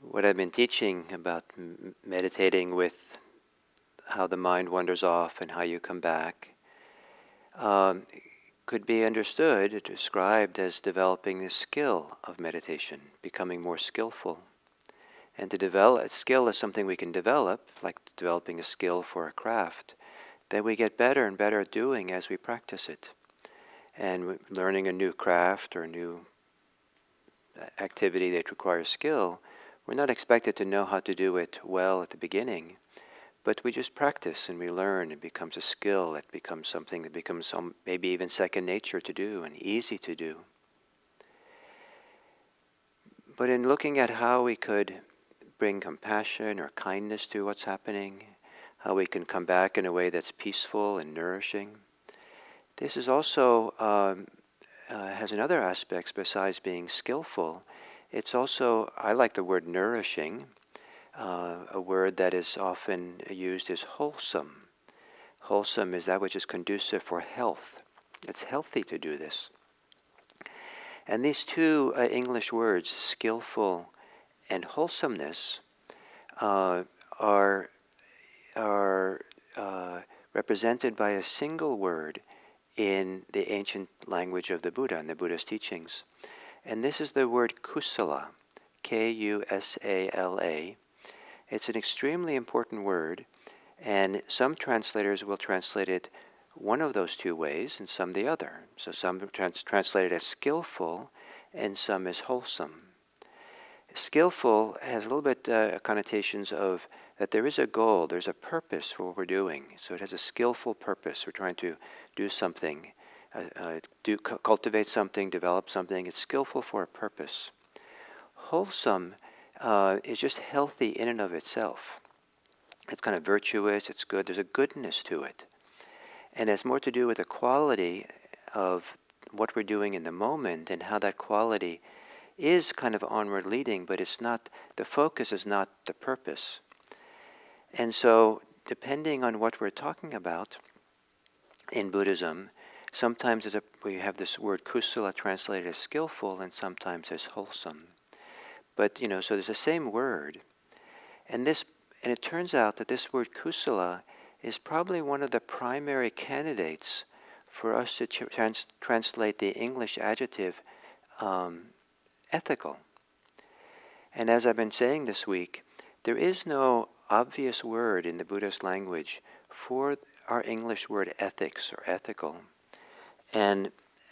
what I've been teaching about meditating with how the mind wanders off and how you come back um, could be understood, described as developing the skill of meditation, becoming more skillful. And to develop a skill is something we can develop, like developing a skill for a craft, that we get better and better at doing as we practice it. And learning a new craft or a new activity that requires skill, we're not expected to know how to do it well at the beginning, but we just practice and we learn. It becomes a skill. It becomes something that becomes maybe even second nature to do and easy to do. But in looking at how we could bring compassion or kindness to what's happening, how we can come back in a way that's peaceful and nourishing, this is also has another aspects besides being skillful. It's also, I like the word nourishing. A word that is often used is wholesome. Wholesome is that which is conducive for health. It's healthy to do this. And these two English words, skillful and wholesomeness, are represented by a single word in the ancient language of the Buddha and the Buddha's teachings. And this is the word kusala, Kusala. It's an extremely important word, and some translators will translate it one of those two ways and some the other. So some translate it as skillful and some as wholesome. Skillful has a little bit connotations of that there is a goal, there's a purpose for what we're doing. So it has a skillful purpose. We're trying to do something, cultivate something, develop something. It's skillful for a purpose. Wholesome is just healthy in and of itself. It's kind of virtuous, it's good, there's a goodness to it. And it's more to do with the quality of what we're doing in the moment and how that quality is kind of onward leading, but it's not, the focus is not the purpose. And so, depending on what we're talking about in Buddhism, sometimes we have this word kusala translated as skillful and sometimes as wholesome. But, so there's the same word. And it turns out that this word kusala is probably one of the primary candidates for us to translate the English adjective ethical. And as I've been saying this week, there is no obvious word in the Buddhist language for our English word ethics or ethical. And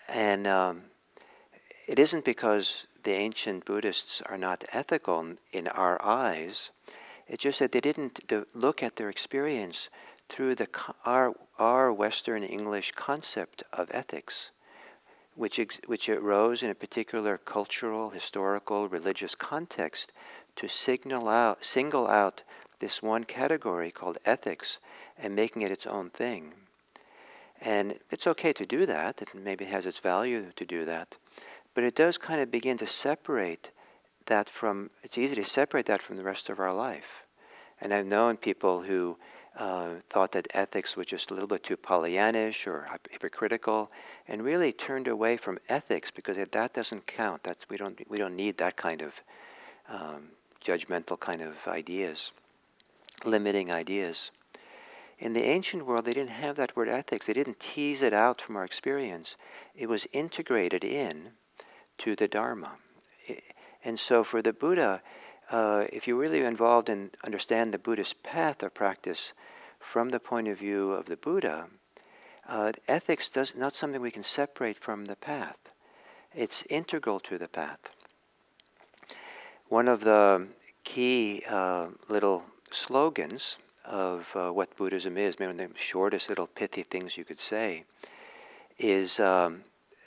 it isn't because the ancient Buddhists are not ethical in our eyes. It's just that they didn't look at their experience through our Western English concept of ethics, which arose in a particular cultural, historical, religious context to single out this one category called ethics and making it its own thing. And it's okay to do that. It maybe has its value to do that. But it does kind of begin to separate that from, it's easy to separate that from the rest of our life. And I've known people who thought that ethics was just a little bit too Pollyannish or hypocritical, and really turned away from ethics because that doesn't count. We don't need that kind of judgmental kind of ideas, limiting ideas. In the ancient world, they didn't have that word ethics. They didn't tease it out from our experience. It was integrated in to the Dharma. And so for the Buddha, if you're really involved and understand the Buddhist path of practice from the point of view of the Buddha, ethics is not something we can separate from the path. It's integral to the path. One of the key little slogans of what Buddhism is, maybe the shortest little pithy things you could say, is a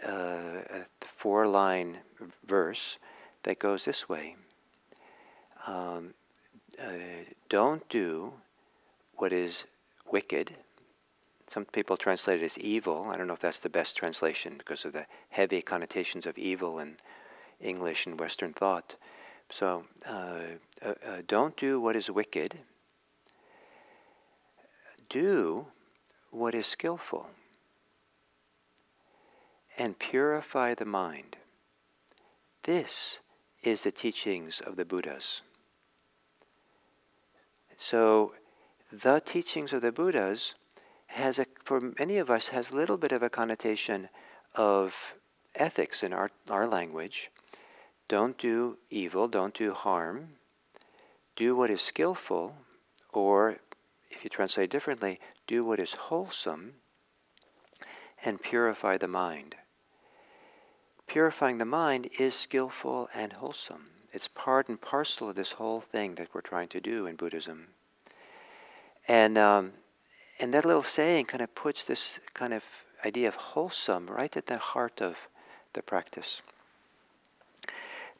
4-line verse that goes this way. Don't do what is wicked. Some people translate it as evil. I don't know if that's the best translation because of the heavy connotations of evil in English and Western thought. So, don't do what is wicked. Do what is skillful. And purify the mind. This is the teachings of the Buddhas. So the teachings of the Buddhas for many of us, has a little bit of a connotation of ethics in our language. Don't do evil, don't do harm, do what is skillful, or if you translate differently, do what is wholesome, and purify the mind. Purifying the mind is skillful and wholesome. It's part and parcel of this whole thing that we're trying to do in Buddhism. And that little saying kind of puts this kind of idea of wholesome right at the heart of the practice.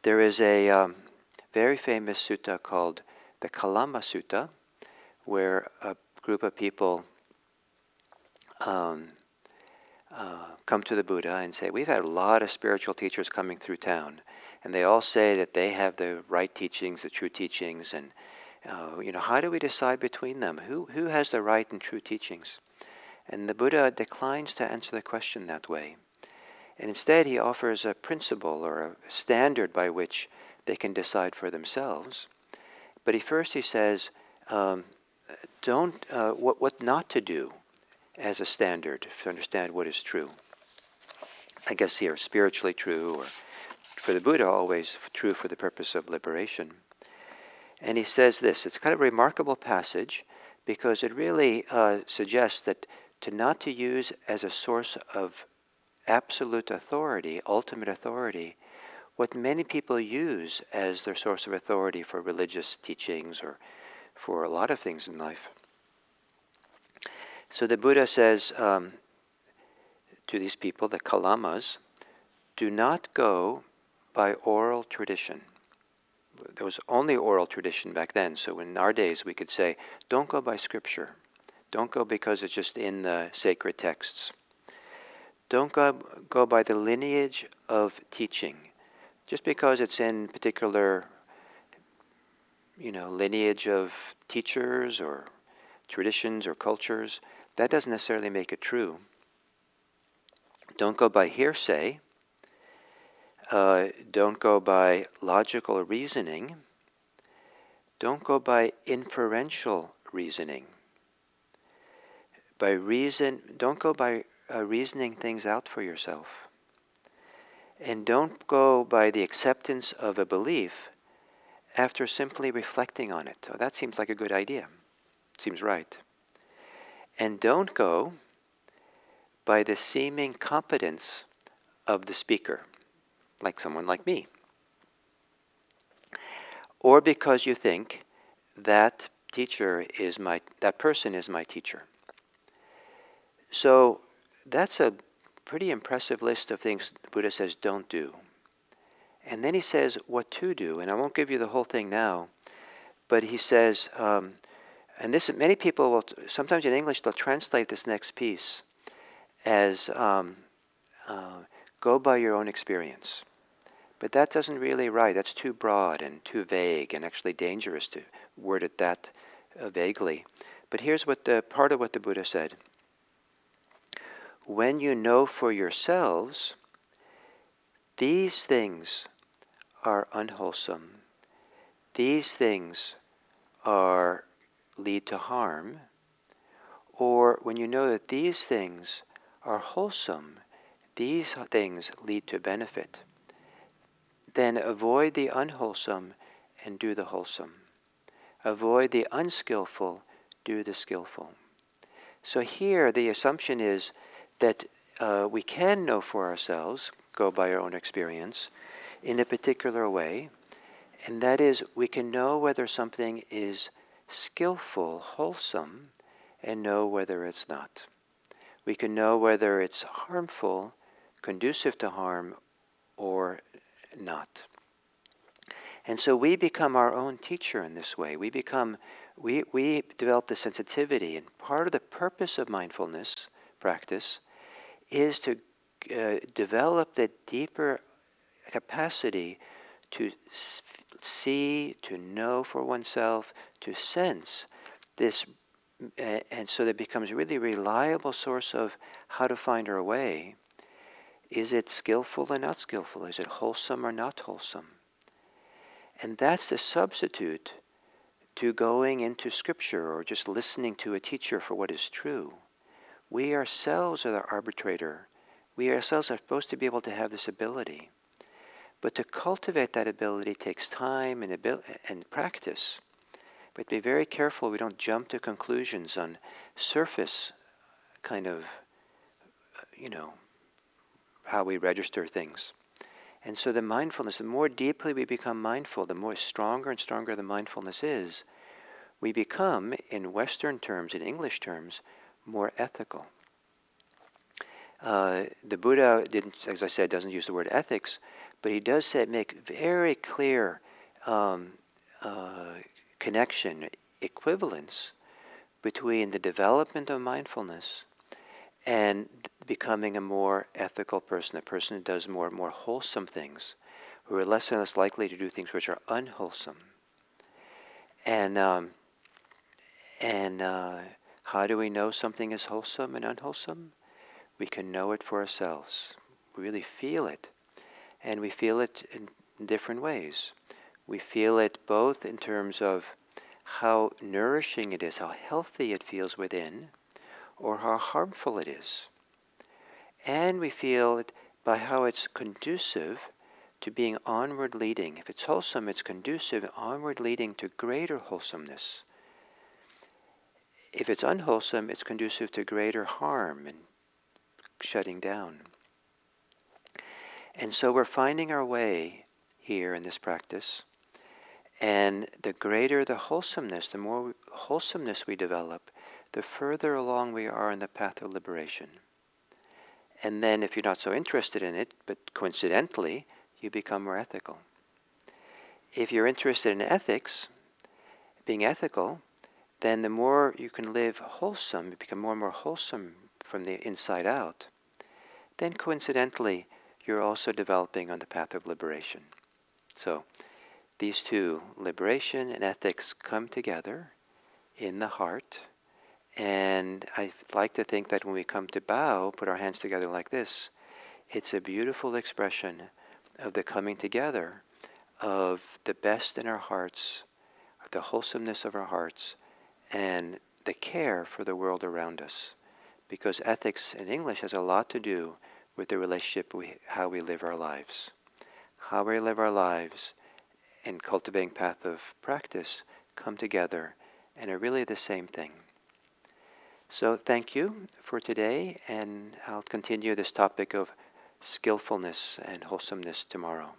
There is a very famous sutta called the Kalama Sutta, where a group of people come to the Buddha and say, we've had a lot of spiritual teachers coming through town, and they all say that they have the right teachings, the true teachings, and how do we decide between them? Who has the right and true teachings? And the Buddha declines to answer the question that way. And instead he offers a principle or a standard by which they can decide for themselves. But first he says, what not to do as a standard to understand what is true. I guess here, spiritually true, or for the Buddha, always true for the purpose of liberation. And he says this, it's kind of a remarkable passage because it really suggests that not to use as a source of absolute authority, ultimate authority, what many people use as their source of authority for religious teachings or for a lot of things in life. So the Buddha says to these people, the Kalamas, do not go by oral tradition. There was only oral tradition back then, so in our days we could say, don't go by scripture. Don't go because it's just in the sacred texts. Don't go by the lineage of teaching. Just because it's in particular, lineage of teachers or traditions or cultures, that doesn't necessarily make it true. Don't go by hearsay. Don't go by logical reasoning. Don't go by inferential reasoning. Don't go by reasoning things out for yourself. And don't go by the acceptance of a belief after simply reflecting on it. So that seems like a good idea. Seems right. And don't go by the seeming competence of the speaker, like someone like me. Or because you think that person is my teacher. So that's a pretty impressive list of things the Buddha says don't do. And then he says what to do, and I won't give you the whole thing now, but he says, and this many people will, sometimes in English they'll translate this next piece as go by your own experience. But that doesn't really right. That's too broad and too vague and actually dangerous to word it that vaguely. But here's part of what the Buddha said. When you know for yourselves, these things are unwholesome. These things lead to harm. Or when you know that these things are wholesome, these things lead to benefit, then avoid the unwholesome and do the wholesome. Avoid the unskillful, do the skillful. So here the assumption is that we can know for ourselves, go by our own experience, in a particular way, and that is we can know whether something is skillful, wholesome, and know whether it's not. We can know whether it's harmful, conducive to harm, or not. And so we become our own teacher in this way. We develop the sensitivity, and part of the purpose of mindfulness practice is to develop the deeper capacity to see, to know for oneself, to sense this, and so that it becomes a really reliable source of how to find our way. Is it skillful or not skillful? Is it wholesome or not wholesome? And that's the substitute to going into scripture or just listening to a teacher for what is true. We ourselves are the arbitrator. We ourselves are supposed to be able to have this ability. But to cultivate that ability takes time and practice. But be very careful we don't jump to conclusions on surface kind of, how we register things. And so the mindfulness, the more deeply we become mindful, the more stronger and stronger the mindfulness is, we become, in Western terms, in English terms, more ethical. The Buddha didn't, as I said, doesn't use the word ethics, but he does make very clear connection, equivalence between the development of mindfulness and becoming a more ethical person, a person who does more and more wholesome things, who are less and less likely to do things which are unwholesome. And how do we know something is wholesome and unwholesome? We can know it for ourselves. We really feel it. And we feel it in different ways. We feel it both in terms of how nourishing it is, how healthy it feels within, or how harmful it is. And we feel it by how it's conducive to being onward leading. If it's wholesome, it's conducive, onward leading to greater wholesomeness. If it's unwholesome, it's conducive to greater harm and shutting down. And so we're finding our way here in this practice. And the greater the wholesomeness, the more wholesomeness we develop, the further along we are in the path of liberation. And then if you're not so interested in it, but coincidentally, you become more ethical. If you're interested in ethics, being ethical, then the more you can live wholesome, you become more and more wholesome from the inside out, then coincidentally, you're also developing on the path of liberation. So these two, liberation and ethics, come together in the heart. And I like to think that when we come to bow, put our hands together like this, it's a beautiful expression of the coming together of the best in our hearts, the wholesomeness of our hearts, and the care for the world around us. Because ethics in English has a lot to do with the relationship, how we live our lives. How we live our lives and cultivating path of practice come together and are really the same thing. So thank you for today, and I'll continue this topic of skillfulness and wholesomeness tomorrow.